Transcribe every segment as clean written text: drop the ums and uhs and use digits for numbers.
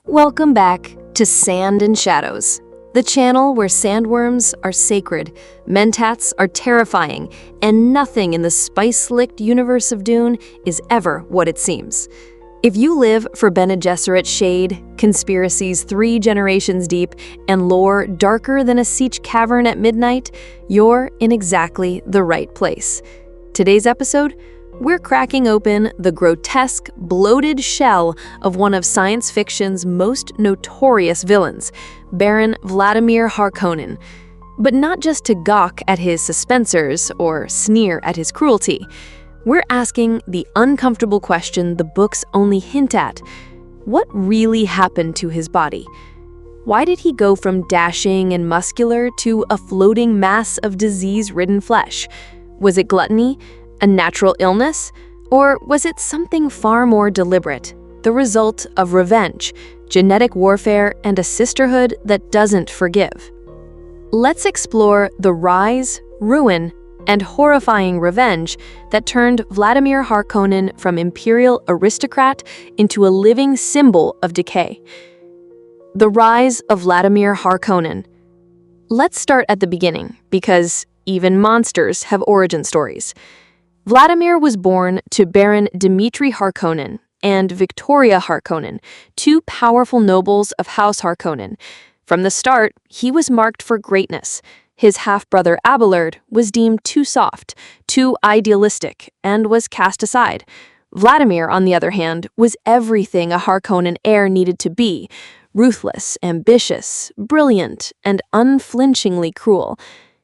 Welcome back to Sand and Shadows, the channel where sandworms are sacred, mentats are terrifying, and nothing in the spice-licked universe of Dune is ever what it seems. If you live for Bene Gesserit shade, conspiracies 3 generations deep, and lore darker than a siege cavern at midnight, you're in exactly the right place. Today's episode, we're cracking open the grotesque, bloated shell of one of science fiction's most notorious villains, Baron Vladimir Harkonnen. But not just to gawk at his suspensors or sneer at his cruelty. We're asking the uncomfortable question the books only hint at. What really happened to his body? Why did he go from dashing and muscular to a floating mass of disease-ridden flesh? Was it gluttony? A natural illness? Or was it something far more deliberate, the result of revenge, genetic warfare, and a sisterhood that doesn't forgive? Let's explore the rise, ruin, and horrifying revenge that turned Vladimir Harkonnen from imperial aristocrat into a living symbol of decay. The rise of Vladimir Harkonnen. Let's start at the beginning, because even monsters have origin stories. Vladimir was born to Baron Dmitri Harkonnen and Victoria Harkonnen, 2 powerful nobles of House Harkonnen. From the start, he was marked for greatness. His half-brother Abelard was deemed too soft, too idealistic, and was cast aside. Vladimir, on the other hand, was everything a Harkonnen heir needed to be: ruthless, ambitious, brilliant, and unflinchingly cruel.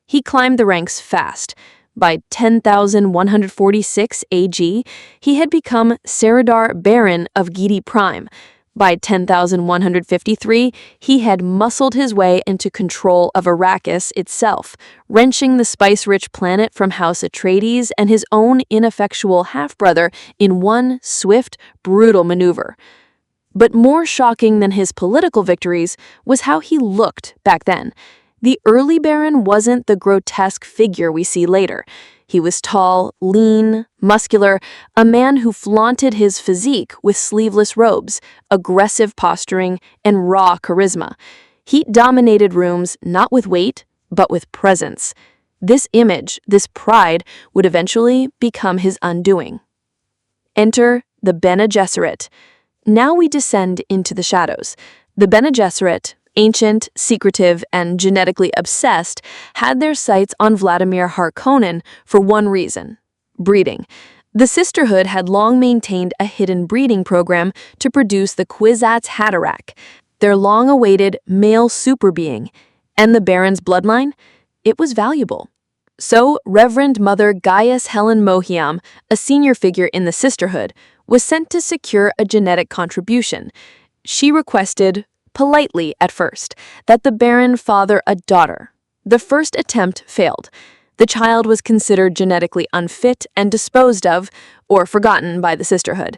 He climbed the ranks fast. By 10,146 AG, he had become Serdar Baron of Gidi Prime. By 10,153, he had muscled his way into control of Arrakis itself, wrenching the spice-rich planet from House Atreides and his own ineffectual half-brother in one swift, brutal maneuver. But more shocking than his political victories was how he looked back then. The early Baron wasn't the grotesque figure we see later. He was tall, lean, muscular, a man who flaunted his physique with sleeveless robes, aggressive posturing, and raw charisma. He dominated rooms not with weight, but with presence. This image, this pride, would eventually become his undoing. Enter the Bene Gesserit. Now we descend into the shadows. The Bene Gesserit, ancient, secretive, and genetically obsessed, had their sights on Vladimir Harkonnen for one reason: breeding. The sisterhood had long maintained a hidden breeding program to produce the Kwisatz Haderach, their long-awaited male superbeing. And the Baron's bloodline? It was valuable. So Reverend Mother Mohiam, a senior figure in the sisterhood, was sent to secure a genetic contribution. She requested, politely at first, that the Baron father a daughter. The first attempt failed. The child was considered genetically unfit and disposed of, or forgotten by the sisterhood.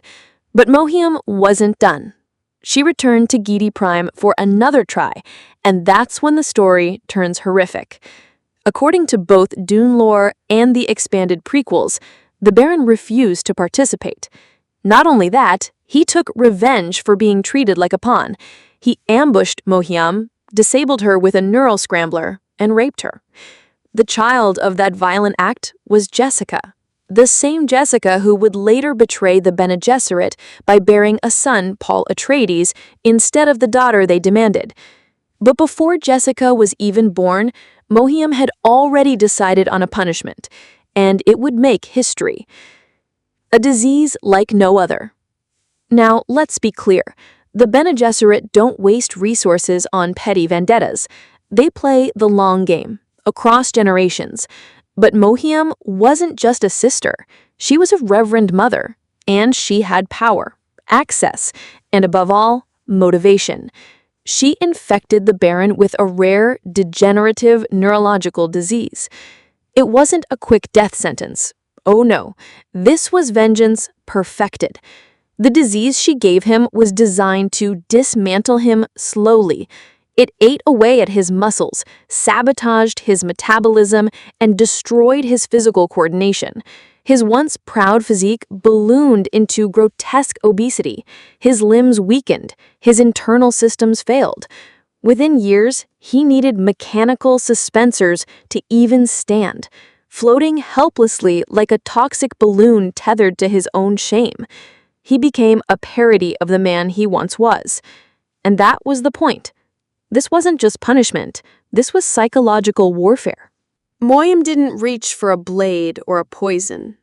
But Mohiam wasn't done. She returned to Gidi Prime for another try, and that's when the story turns horrific. According to both Dune lore and the expanded prequels, the Baron refused to participate. Not only that, he took revenge for being treated like a pawn. He ambushed Mohiam, disabled her with a neural scrambler, and raped her. The child of that violent act was Jessica, the same Jessica who would later betray the Bene Gesserit by bearing a son, Paul Atreides, instead of the daughter they demanded. But before Jessica was even born, Mohiam had already decided on a punishment, and it would make history. A disease like no other. Now, let's be clear. The Bene Gesserit don't waste resources on petty vendettas. They play the long game, across generations. But Mohiam wasn't just a sister. She was a Reverend Mother, and she had power, access, and above all, motivation. She infected the Baron with a rare, degenerative neurological disease. It wasn't a quick death sentence. Oh no, this was vengeance perfected. The disease she gave him was designed to dismantle him slowly. It ate away at his muscles, sabotaged his metabolism, and destroyed his physical coordination. His once proud physique ballooned into grotesque obesity. His limbs weakened. His internal systems failed. Within years, he needed mechanical suspensors to even stand, floating helplessly like a toxic balloon tethered to his own shame. He became a parody of the man he once was. And that was the point. This wasn't just punishment. This was psychological warfare. Mohiam didn't reach for a blade or a poison.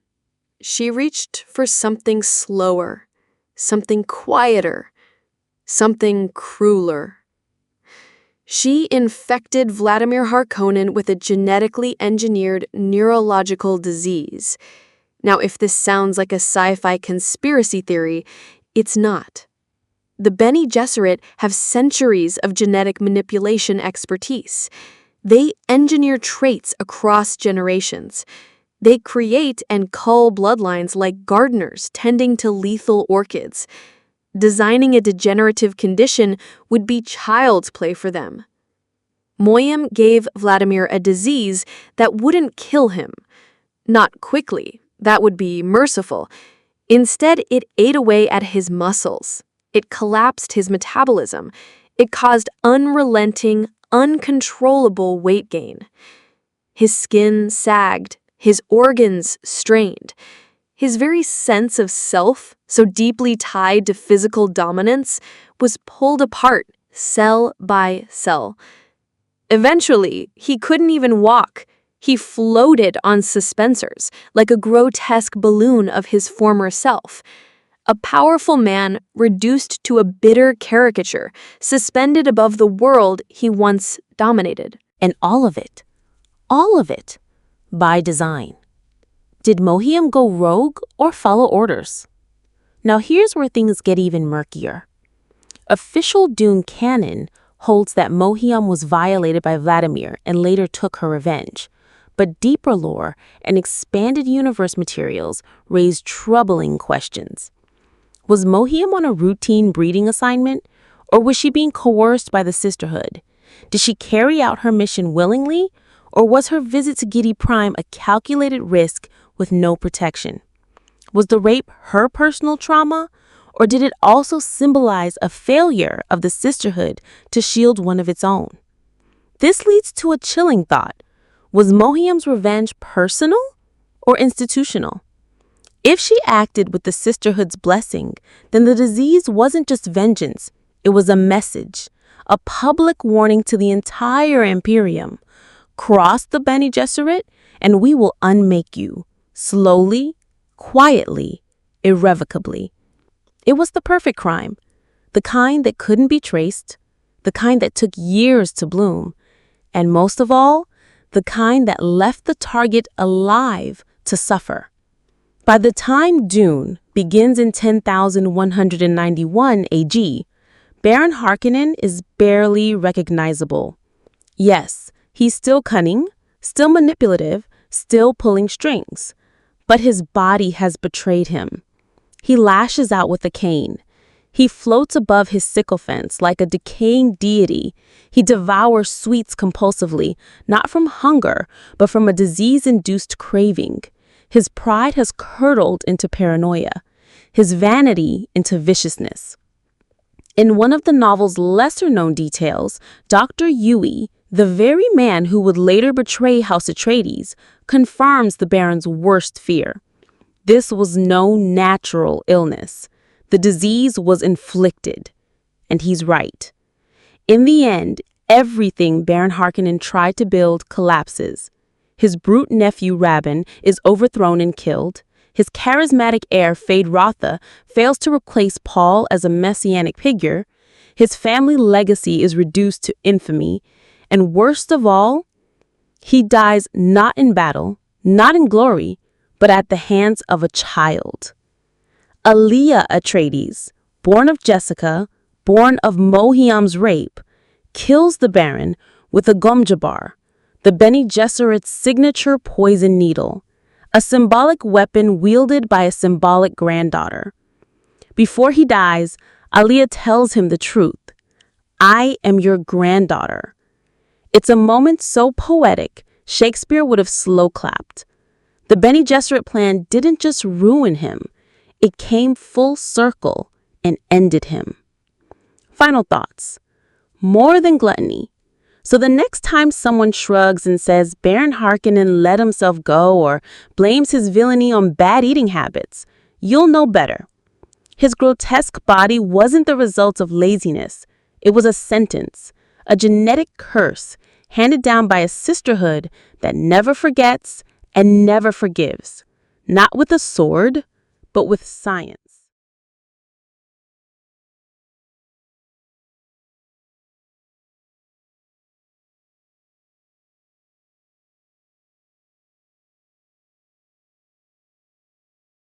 She reached for something slower, something quieter, something crueler. She infected Vladimir Harkonnen with a genetically engineered neurological disease. Now, if this sounds like a sci-fi conspiracy theory, it's not. The Bene Gesserit have centuries of genetic manipulation expertise. They engineer traits across generations. They create and cull bloodlines like gardeners tending to lethal orchids. Designing a degenerative condition would be child's play for them. Mohiam gave Vladimir a disease that wouldn't kill him. Not quickly, that would be merciful. Instead, it ate away at his muscles. It collapsed his metabolism. It caused unrelenting, uncontrollable weight gain. His skin sagged, his organs strained. His very sense of self, so deeply tied to physical dominance, was pulled apart, cell by cell. Eventually, he couldn't even walk. He floated on suspensors, like a grotesque balloon of his former self. A powerful man reduced to a bitter caricature, suspended above the world he once dominated. And all of it, by design. Did Mohiam go rogue or follow orders? Now here's where things get even murkier. Official Dune canon holds that Mohiam was violated by Vladimir and later took her revenge. But deeper lore and expanded universe materials raise troubling questions. Was Mohiam on a routine breeding assignment, or was she being coerced by the sisterhood? Did she carry out her mission willingly, or was her visit to Gidi Prime a calculated risk with no protection? Was the rape her personal trauma, or did it also symbolize a failure of the sisterhood to shield one of its own? This leads to a chilling thought. Was Mohiam's revenge personal or institutional? If she acted with the sisterhood's blessing, then the disease wasn't just vengeance. It was a message, a public warning to the entire Imperium. Cross the Bene Gesserit, and we will unmake you, slowly, quietly, irrevocably. It was the perfect crime, the kind that couldn't be traced, the kind that took years to bloom, and most of all, the kind that left the target alive to suffer. By the time Dune begins in 10,191 AG, Baron Harkonnen is barely recognizable. Yes, he's still cunning, still manipulative, still pulling strings, but his body has betrayed him. He lashes out with a cane. He floats above his sycophants like a decaying deity. He devours sweets compulsively, not from hunger, but from a disease-induced craving. His pride has curdled into paranoia, his vanity into viciousness. In one of the novel's lesser-known details, Dr. Yui, the very man who would later betray House Atreides, confirms the Baron's worst fear. This was no natural illness. The disease was inflicted. And he's right. In the end, everything Baron Harkonnen tried to build collapses. His brute nephew Rabban is overthrown and killed. His charismatic heir Feyd-Rautha fails to replace Paul as a messianic figure. His family legacy is reduced to infamy. And worst of all, he dies not in battle, not in glory, but at the hands of a child. Alia Atreides, born of Jessica, born of Mohiam's rape, kills the Baron with a gomjabar, the Bene Gesserit's signature poison needle, a symbolic weapon wielded by a symbolic granddaughter. Before he dies, Alia tells him the truth. I am your granddaughter. It's a moment so poetic, Shakespeare would have slow clapped. The Bene Gesserit plan didn't just ruin him, it came full circle and ended him. Final thoughts. More than gluttony. So the next time someone shrugs and says Baron Harkonnen let himself go or blames his villainy on bad eating habits, you'll know better. His grotesque body wasn't the result of laziness. It was a sentence, a genetic curse handed down by a sisterhood that never forgets and never forgives. Not with a sword, but with science.